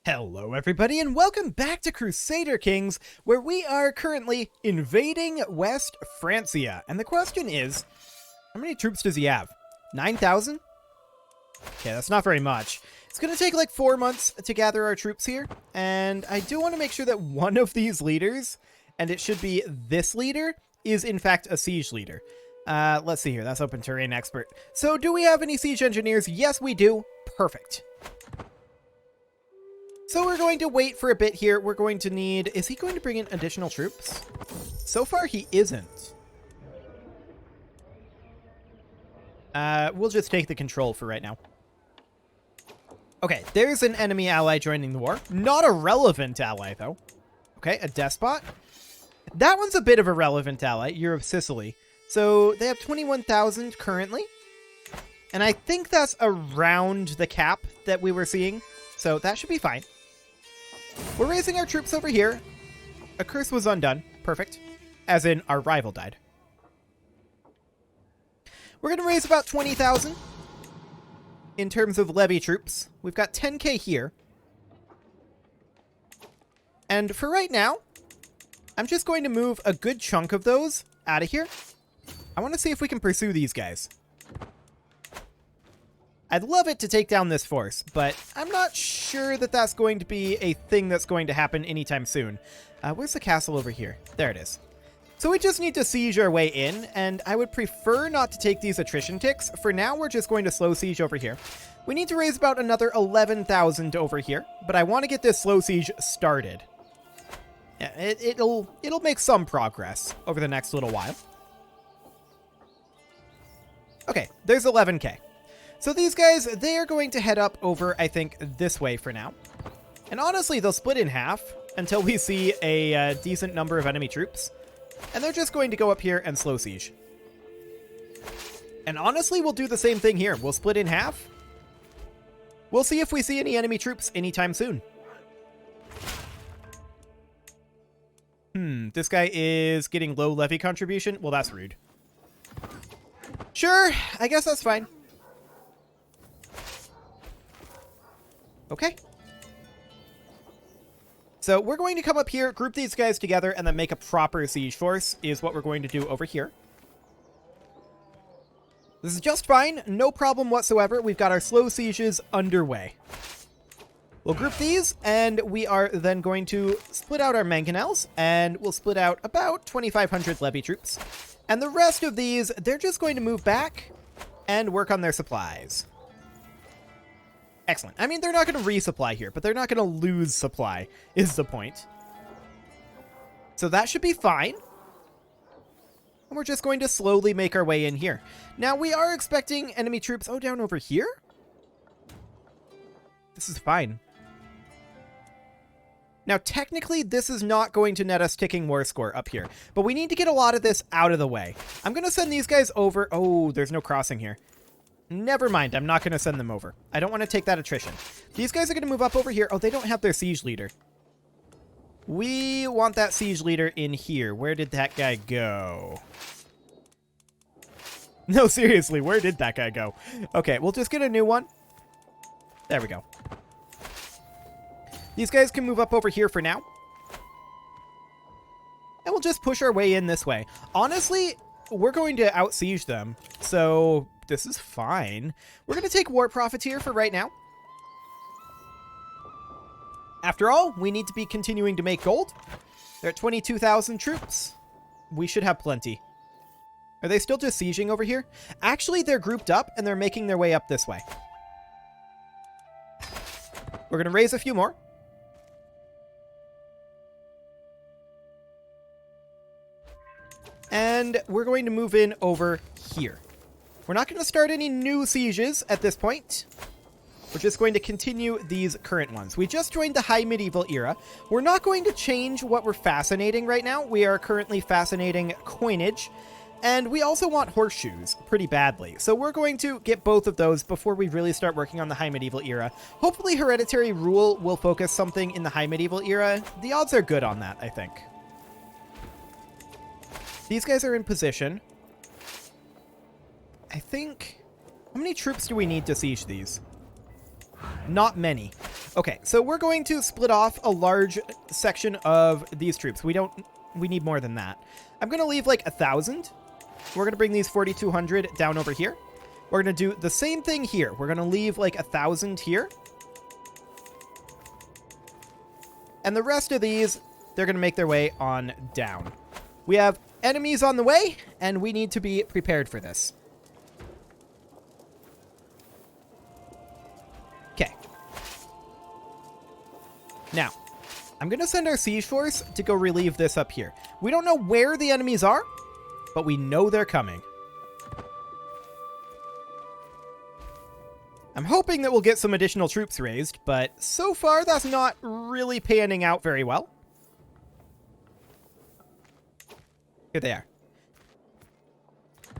Hello everybody and welcome back to Crusader Kings, where we are currently invading West Francia. And the question is, how many troops does he have? 9,000? Okay, that's not very much. It's going to take like 4 months to gather our troops here. And I do want to make sure that one of these leaders, and it should be this leader, is in fact a siege leader. Let's see here. That's open terrain expert. So do we have any siege engineers? Yes, we do. Perfect. So we're going to wait for a bit here. We're going to need... Is he going to bring in additional troops? So far, he isn't. We'll just take the control for right now. Okay, there's an enemy ally joining the war. Not a relevant ally, though. Okay, a despot. That one's a bit of a relevant ally. You're of Sicily. So they have 21,000 currently. And I think that's around the cap that we were seeing. So that should be fine. We're raising our troops over here. A curse was undone. Perfect. As in, our rival died. We're going to raise about 20,000 in terms of levy troops. We've got 10k here. And for right now, I'm just going to move a good chunk of those out of here. I want to see if we can pursue these guys. I'd love it to take down this force, but I'm not sure that that's going to be a thing that's going to happen anytime soon. Where's the castle over here? There it is. So we just need to siege our way in, and I would prefer not to take these attrition ticks. For now, we're just going to slow siege over here. We need to raise about another 11,000 over here, but I want to get this slow siege started. Yeah, it'll make some progress over the next little while. Okay, there's 11k. So these guys, they are going to head up over, I think, this way for now. And honestly, they'll split in half until we see a decent number of enemy troops. And they're just going to go up here and slow siege. And honestly, we'll do the same thing here. We'll split in half. We'll see if we see any enemy troops anytime soon. This guy is getting low levy contribution. Well, that's rude. Sure, I guess that's fine. Okay. So we're going to come up here, group these guys together, and then make a proper siege force is what we're going to do over here. This is just fine. No problem whatsoever. We've got our slow sieges underway. We'll group these, and we are then going to split out our mangonels, and we'll split out about 2,500 levy troops. And the rest of these, they're just going to move back and work on their supplies. Excellent. I mean, they're not going to resupply here, but they're not going to lose supply, is the point. So that should be fine. And we're just going to slowly make our way in here. Now, we are expecting enemy troops... Oh, down over here? This is fine. Now, technically, this is not going to net us ticking war score up here, but we need to get a lot of this out of the way. I'm going to send these guys over... Oh, there's no crossing here. Never mind, I'm not going to send them over. I don't want to take that attrition. These guys are going to move up over here. Oh, they don't have their siege leader. We want that siege leader in here. Where did that guy go? No, seriously, where did that guy go? Okay, we'll just get a new one. There we go. These guys can move up over here for now. And we'll just push our way in this way. Honestly, we're going to out-siege them, so... This is fine. We're going to take war profiteer for right now. After all, we need to be continuing to make gold. They're at 22,000 troops. We should have plenty. Are they still just sieging over here? Actually, they're grouped up and they're making their way up this way. We're going to raise a few more. And we're going to move in over here. We're not going to start any new sieges at this point. We're just going to continue these current ones. We just joined the High Medieval era. We're not going to change what we're fascinating right now. We are currently fascinating coinage. And we also want horseshoes pretty badly. So we're going to get both of those before we really start working on the High Medieval era. Hopefully hereditary rule will focus something in the High Medieval era. The odds are good on that, I think. These guys are in position. I think... How many troops do we need to siege these? Not many. Okay, so we're going to split off a large section of these troops. We need more than that. I'm going to leave like 1,000. We're going to bring these 4,200 down over here. We're going to do the same thing here. We're going to leave like 1,000 here. And the rest of these, they're going to make their way on down. We have enemies on the way, and we need to be prepared for this. Okay. Now, I'm going to send our siege force to go relieve this up here. We don't know where the enemies are, but we know they're coming. I'm hoping that we'll get some additional troops raised, but so far that's not really panning out very well. Here they are.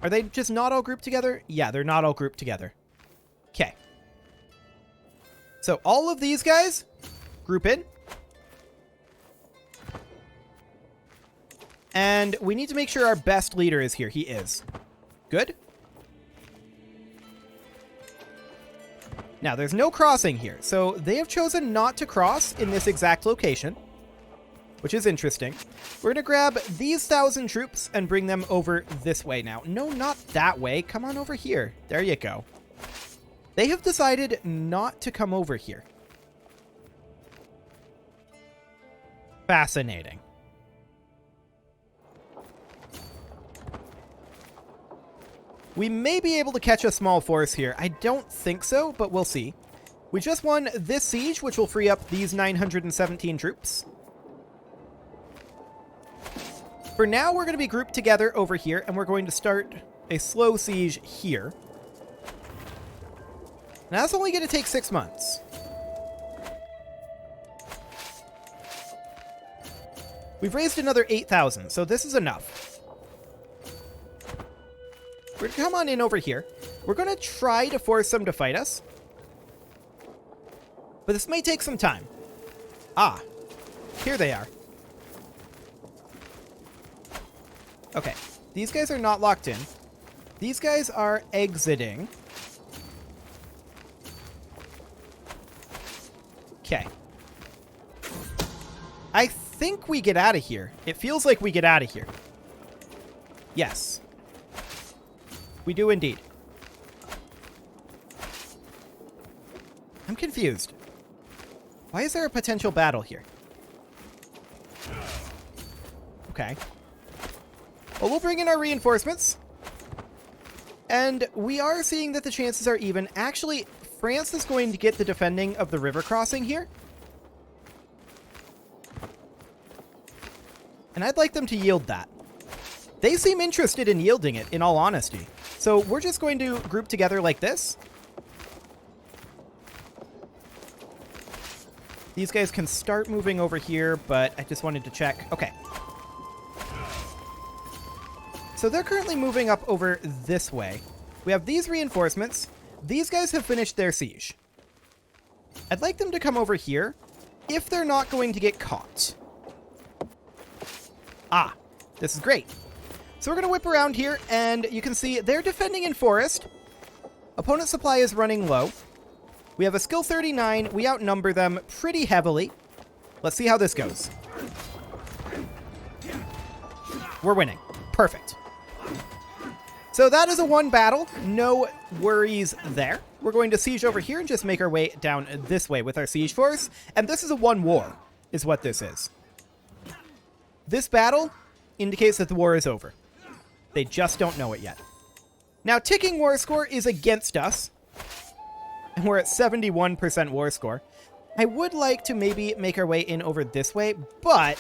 Are they just not all grouped together? Yeah, they're not all grouped together. Okay. So all of these guys group in. And we need to make sure our best leader is here. He is. Good. Now, there's no crossing here, so they have chosen not to cross in this exact location, which is interesting. We're going to grab these 1,000 troops and bring them over this way now. No, not that way. Come on over here. There you go. They have decided not to come over here. Fascinating. We may be able to catch a small force here. I don't think so, but we'll see. We just won this siege, which will free up these 917 troops. For now, we're going to be grouped together over here, and we're going to start a slow siege here. Now, that's only going to take 6 months. We've raised another 8,000, so this is enough. We're going to come on in over here. We're going to try to force them to fight us. But this may take some time. Ah, here they are. Okay, these guys are not locked in. These guys are exiting. Okay. I think we get out of here. It feels like we get out of here. Yes. We do indeed. I'm confused. Why is there a potential battle here? Okay. Well, we'll bring in our reinforcements. And we are seeing that the chances are even. Actually, France is going to get the defending of the river crossing here. And I'd like them to yield that. They seem interested in yielding it, in all honesty. So we're just going to group together like this. These guys can start moving over here, but I just wanted to check. Okay. So they're currently moving up over this way. We have these reinforcements. These guys have finished their siege. I'd like them to come over here if they're not going to get caught. Ah, this is great. So we're going to whip around here, and you can see they're defending in forest. Opponent supply is running low. We have a skill 39. We outnumber them pretty heavily. Let's see how this goes. We're winning. Perfect. So that is a one battle. No worries there. We're going to siege over here and just make our way down this way with our siege force. And this is a one war, is what this is. This battle indicates that the war is over. They just don't know it yet. Now, ticking war score is against us. And we're at 71% war score. I would like to maybe make our way in over this way, but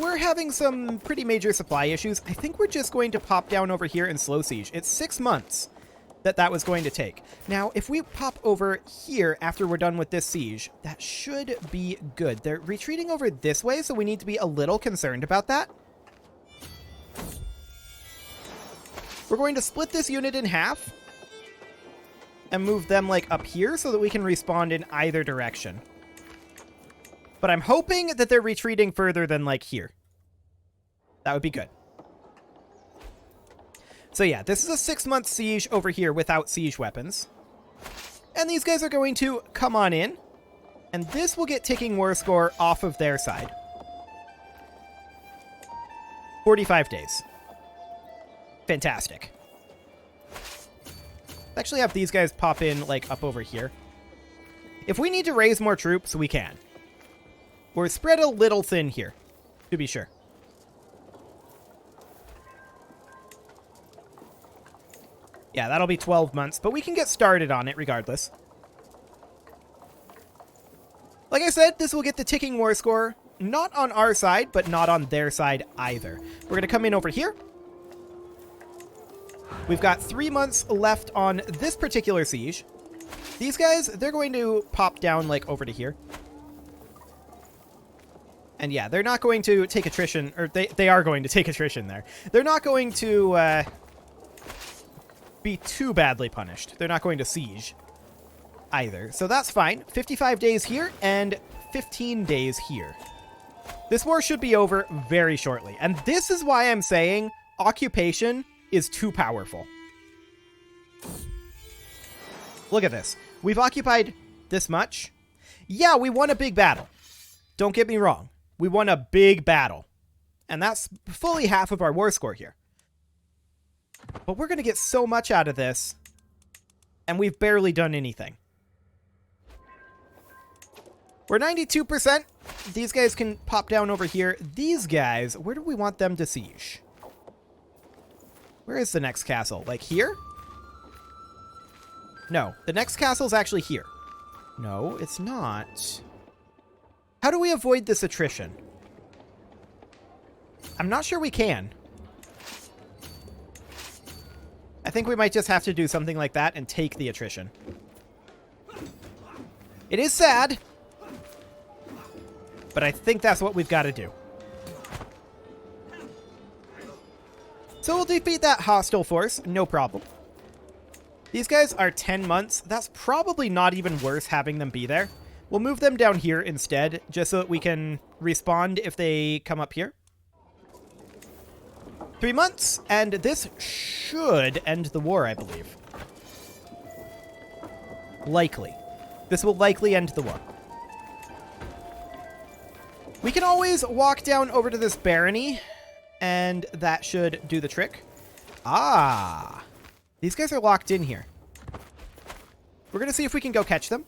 we're having some pretty major supply issues. I think we're just going to pop down over here and slow siege. It's 6 months that was going to take. Now, if we pop over here after we're done with this siege, that should be good. They're retreating over this way, so we need to be a little concerned about that. We're going to split this unit in half and move them like up here so that we can respawn in either direction. But I'm hoping that they're retreating further than like here. That would be good. So yeah, this is a 6-month siege over here without siege weapons. And these guys are going to come on in. And this will get ticking war score off of their side. 45 days. Fantastic. Actually have these guys pop in, like, up over here. If we need to raise more troops, we can. We're spread a little thin here, to be sure. Yeah, that'll be 12 months, but we can get started on it regardless. Like I said, this will get the ticking war score, not on our side, but not on their side either. We're going to come in over here. We've got 3 months left on this particular siege. These guys, they're going to pop down, like, over to here. And yeah, they're not going to take attrition, or they are going to take attrition there. They're not going to be too badly punished. They're not going to siege either. So that's fine. 55 days here and 15 days here. This war should be over very shortly. And this is why I'm saying occupation is too powerful. Look at this. We've occupied this much. Yeah, we won a big battle. Don't get me wrong. We won a big battle. And that's fully half of our war score here. But we're going to get so much out of this. And we've barely done anything. We're 92%. These guys can pop down over here. These guys, where do we want them to siege? Where is the next castle? Like here? No, the next castle's actually here. No, it's not. How do we avoid this attrition? I'm not sure we can. I think we might just have to do something like that and take the attrition. It is sad, but I think that's what we've got to do. So we'll defeat that hostile force, no problem. These guys are 10 months. That's probably not even worth having them be there. We'll move them down here instead, just so that we can respond if they come up here. 3 months, and this should end the war, I believe. Likely. This will likely end the war. We can always walk down over to this barony, and that should do the trick. Ah! These guys are locked in here. We're going to see if we can go catch them.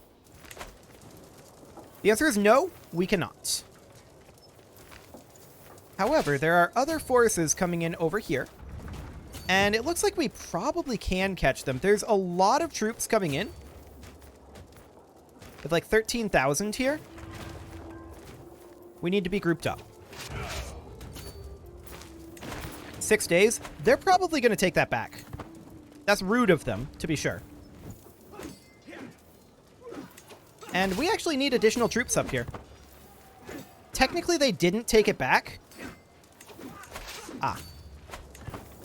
The answer is no, we cannot. However, there are other forces coming in over here. And it looks like we probably can catch them. There's a lot of troops coming in. With like 13,000 here. We need to be grouped up. 6 days. They're probably going to take that back. That's rude of them, to be sure. And we actually need additional troops up here. Technically, they didn't take it back. Ah.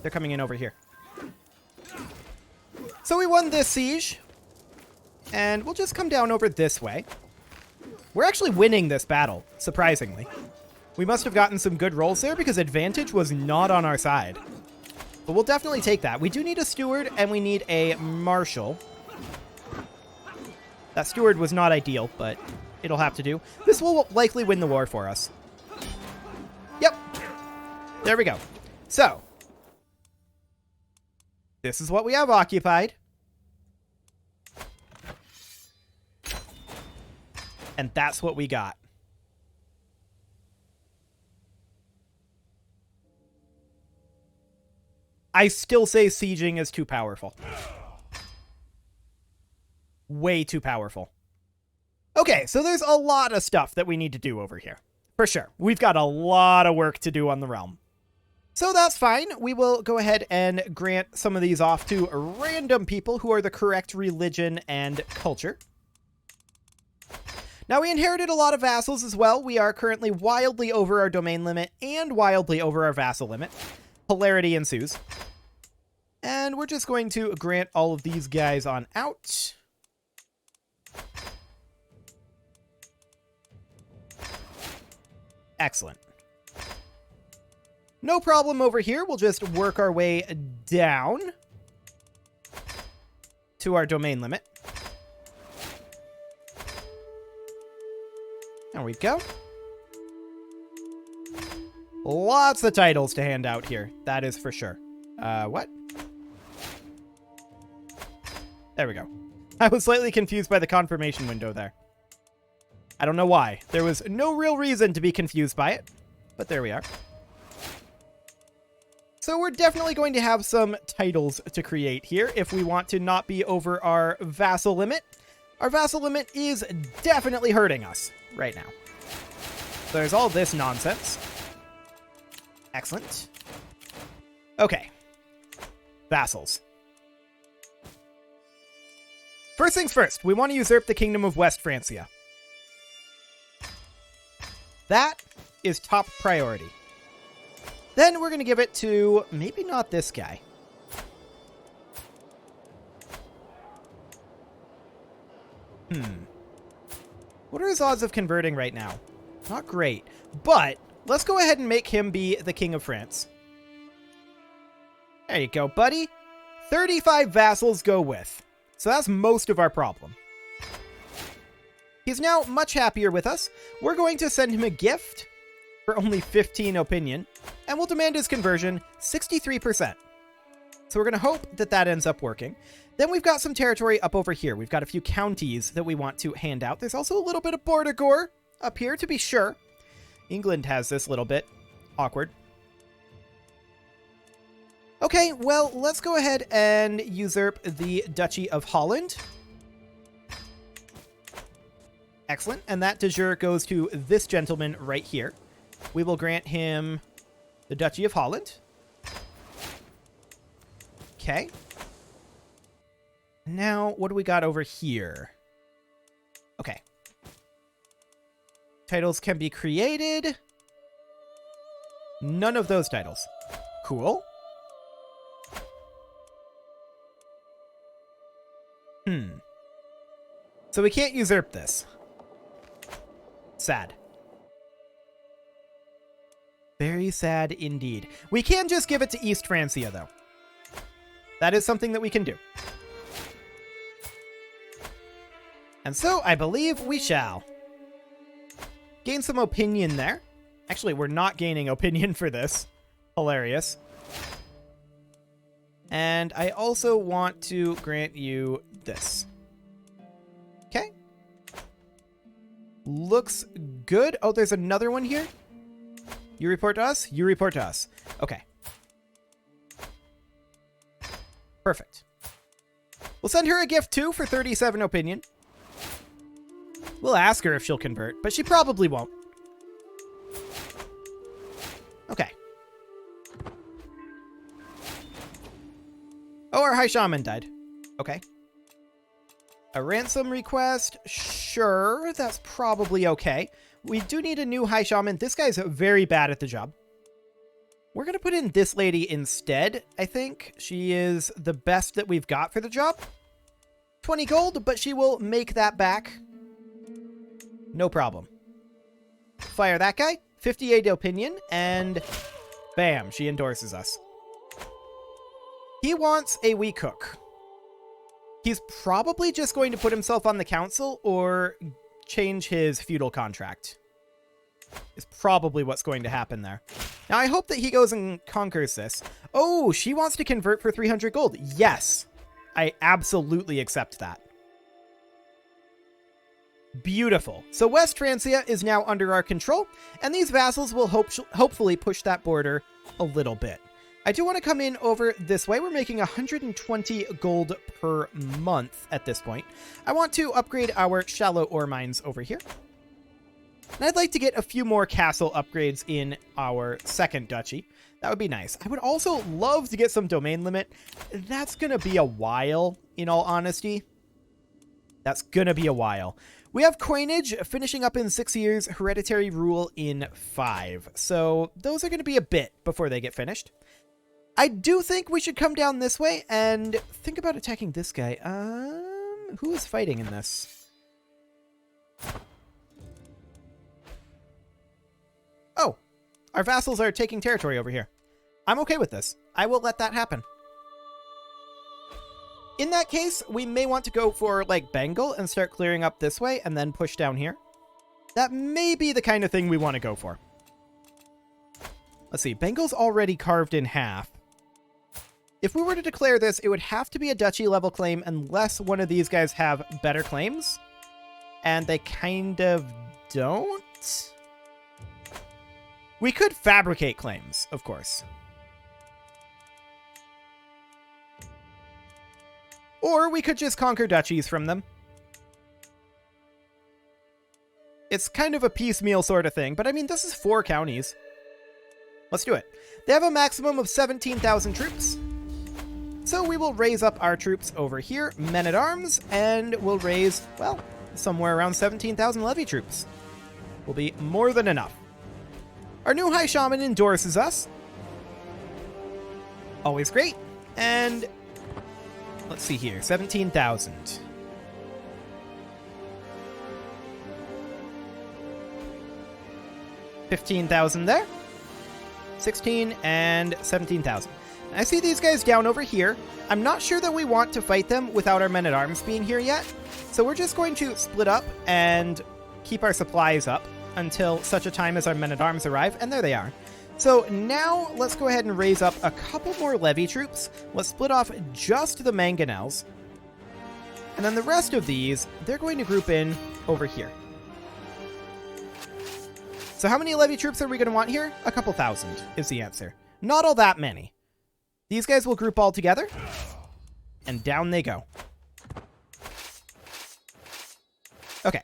They're coming in over here. So we won this siege. And we'll just come down over this way. We're actually winning this battle, surprisingly. We must have gotten some good rolls there because advantage was not on our side. But we'll definitely take that. We do need a steward and we need a marshal. That steward was not ideal, but it'll have to do. This will likely win the war for us. Yep. There we go. So, this is what we have occupied. And that's what we got. I still say sieging is too powerful. Way too powerful. Okay, so there's a lot of stuff that we need to do over here. For sure. We've got a lot of work to do on the realm. So that's fine. We will go ahead and grant some of these off to random people who are the correct religion and culture. Now, we inherited a lot of vassals as well. We are currently wildly over our domain limit and wildly over our vassal limit. Hilarity ensues. And we're just going to grant all of these guys on out. Excellent. No problem over here. We'll just work our way down to our domain limit. There we go. Lots of titles to hand out here. That is for sure. What? There we go. I was slightly confused by the confirmation window there. I don't know why. There was no real reason to be confused by it, but there we are. So we're definitely going to have some titles to create here if we want to not be over our vassal limit. Our vassal limit is definitely hurting us right now. So there's all this nonsense. Excellent. Okay. Vassals. First things first, we want to usurp the Kingdom of West Francia. That is top priority. Then we're going to give it to maybe not this guy. What are his odds of converting right now? Not great. But let's go ahead and make him be the King of France. There you go, buddy. 35 vassals go with. So that's most of our problem. He's now much happier with us. We're going to send him a gift for only 15 opinion, and we'll demand his conversion 63%. So we're going to hope that that ends up working. Then we've got some territory up over here. We've got a few counties that we want to hand out. There's also a little bit of border gore up here, to be sure. England has this little bit. Awkward. Okay, well, let's go ahead and usurp the Duchy of Holland. Excellent. And that de jure goes to this gentleman right here. We will grant him the Duchy of Holland. Okay. Now, what do we got over here? Okay. Titles can be created. None of those titles. Cool. So we can't usurp this. Sad. Very sad indeed. We can just give it to East Francia, though. That is something that we can do. And so, I believe we shall. Gain some opinion there. Actually, we're not gaining opinion for this. Hilarious. And I also want to grant you this. Okay. Looks good. Oh, there's another one here. You report to us? You report to us. Okay. Perfect. We'll send her a gift too for 37 opinion. We'll ask her if she'll convert, but she probably won't. Okay. Oh, our High Shaman died. Okay. A ransom request? Sure, that's probably okay. We do need a new High Shaman. This guy's very bad at the job. We're going to put in this lady instead, I think. She is the best that we've got for the job. 20 gold, but she will make that back. No problem. Fire that guy. 58 opinion, and bam, she endorses us. He wants a wee cook. He's probably just going to put himself on the council or change his feudal contract. Is probably what's going to happen there. Now, I hope that he goes and conquers this. Oh, she wants to convert for 300 gold. Yes, I absolutely accept that. Beautiful. So West Francia is now under our control, and these vassals will hopefully push that border a little bit. I do want to come in over this way. We're making 120 gold per month at this point. I want to upgrade our shallow ore mines over here. And I'd like to get a few more castle upgrades in our second duchy. That would be nice. I would also love to get some domain limit. That's going to be a while, in all honesty. That's going to be a while. We have coinage finishing up in 6 years, hereditary rule in 5. So those are going to be a bit before they get finished. I do think we should come down this way and think about attacking this guy. Who is fighting in this? Oh, our vassals are taking territory over here. I'm okay with this. I will let that happen. In that case, we may want to go for, like, Bengal and start clearing up this way and then push down here. That may be the kind of thing we want to go for. Let's see. Bengal's already carved in half. If we were to declare this, it would have to be a duchy level claim unless one of these guys have better claims. And they kind of don't. We could fabricate claims, of course. Or we could just conquer duchies from them. It's kind of a piecemeal sort of thing, but I mean, this is 4 counties. Let's do it. They have a maximum of 17,000 troops. So we will raise up our troops over here, men-at-arms, and we'll raise, well, somewhere around 17,000 levy troops. Will be more than enough. Our new High Shaman endorses us. Always great. And let's see here, 17,000. 15,000 there. 16 and 17,000. I see these guys down over here. I'm not sure that we want to fight them without our men-at-arms being here yet. So we're just going to split up and keep our supplies up until such a time as our men-at-arms arrive. And there they are. So now let's go ahead and raise up a couple more levy troops. Let's split off just the mangonels. And then the rest of these, they're going to group in over here. So how many levy troops are we going to want here? A couple thousand is the answer. Not all that many. These guys will group all together. And down they go. Okay.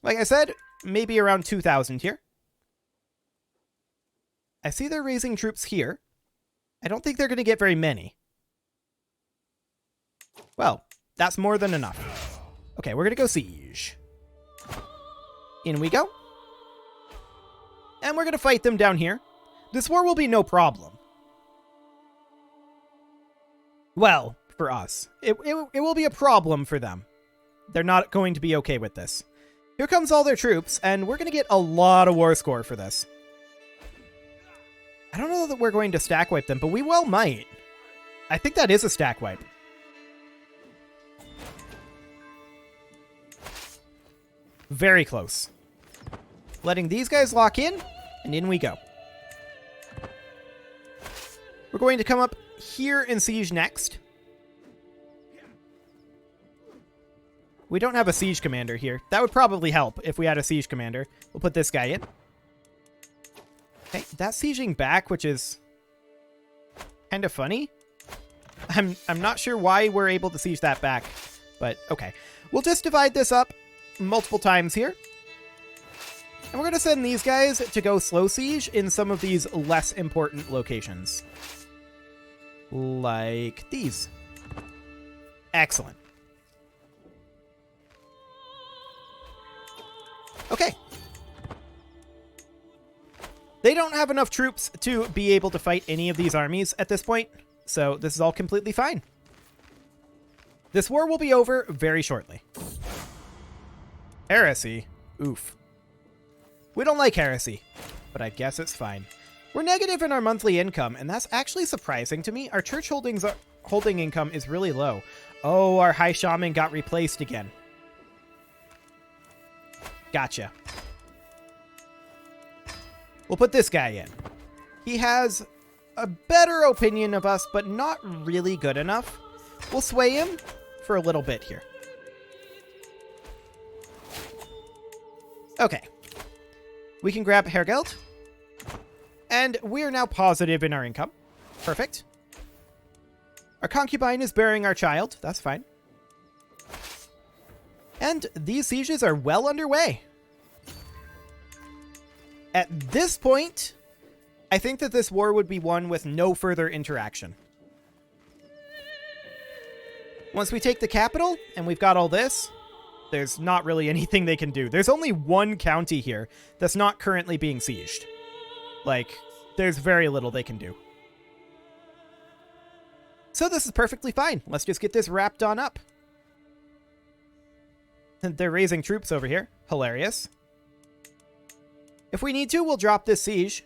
Like I said, maybe around 2,000 here. I see they're raising troops here. I don't think they're going to get very many. Well, that's more than enough. Okay, we're going to go siege. In we go. And we're going to fight them down here. This war will be no problem. Well, for us. It will be a problem for them. They're not going to be okay with this. Here comes all their troops, and we're going to get a lot of war score for this. I don't know that we're going to stack wipe them, but we well might. I think that is a stack wipe. Very close. Letting these guys lock in, and in we go. We're going to come up here and siege next. We don't have a siege commander here. That would probably help if we had a siege commander. We'll put this guy in. Okay, that's sieging back, which is kind of funny. I'm not sure why we're able to siege that back, but okay. We'll just divide this up multiple times here. And we're going to send these guys to go slow siege in some of these less important locations. Like these. Excellent. Okay. They don't have enough troops to be able to fight any of these armies at this point, so this is all completely fine. This war will be over very shortly. Heresy? Oof. We don't like heresy, but I guess it's fine. We're negative in our monthly income, and that's actually surprising to me. Our church holding income is really low. Oh, our high shaman got replaced again. Gotcha. We'll put this guy in. He has a better opinion of us, but not really good enough. We'll sway him for a little bit here. Okay. We can grab Hergeld. And we are now positive in our income. Perfect. Our concubine is bearing our child. That's fine. And these sieges are well underway. At this point, I think that this war would be won with no further interaction. Once we take the capital, and we've got all this, there's not really anything they can do. There's only one county here that's not currently being sieged. Like, there's very little they can do. So this is perfectly fine. Let's just get this wrapped on up. They're raising troops over here. Hilarious. If we need to, we'll drop this siege.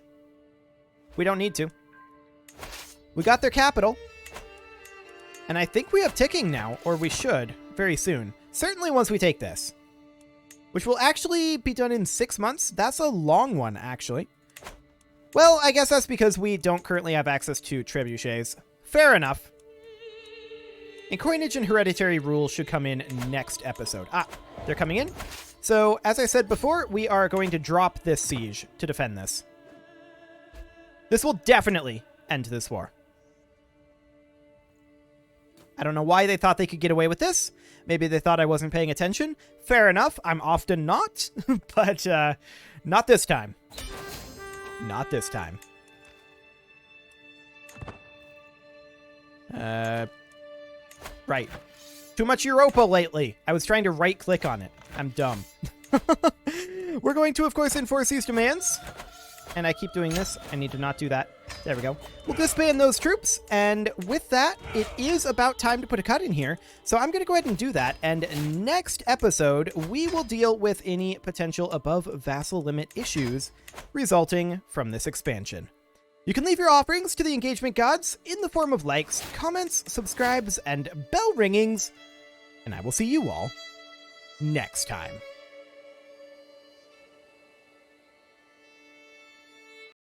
We don't need to. We got their capital. And I think we have ticking now, or we should, very soon. Certainly once we take this. which will actually be done in 6 months. That's a long one, actually. Well, I guess that's because we don't currently have access to trebuchets. Fair enough. And coinage and hereditary rule should come in next episode. Ah, they're coming in. So, as I said before, we are going to drop this siege to defend this. This will definitely end this war. I don't know why they thought they could get away with this. Maybe they thought I wasn't paying attention. Fair enough. I'm often not. But not this time. Not this time. Right. Too much Europa lately. I was trying to right-click on it. I'm dumb. We're going to, of course, enforce these demands. And I keep doing this. I need to not do that. There we go. We'll disband those troops. And with that, it is about time to put a cut in here. So I'm going to go ahead and do that. And next episode, we will deal with any potential above vassal limit issues resulting from this expansion. You can leave your offerings to the engagement gods in the form of likes, comments, subscribes, and bell ringings. And I will see you all next time.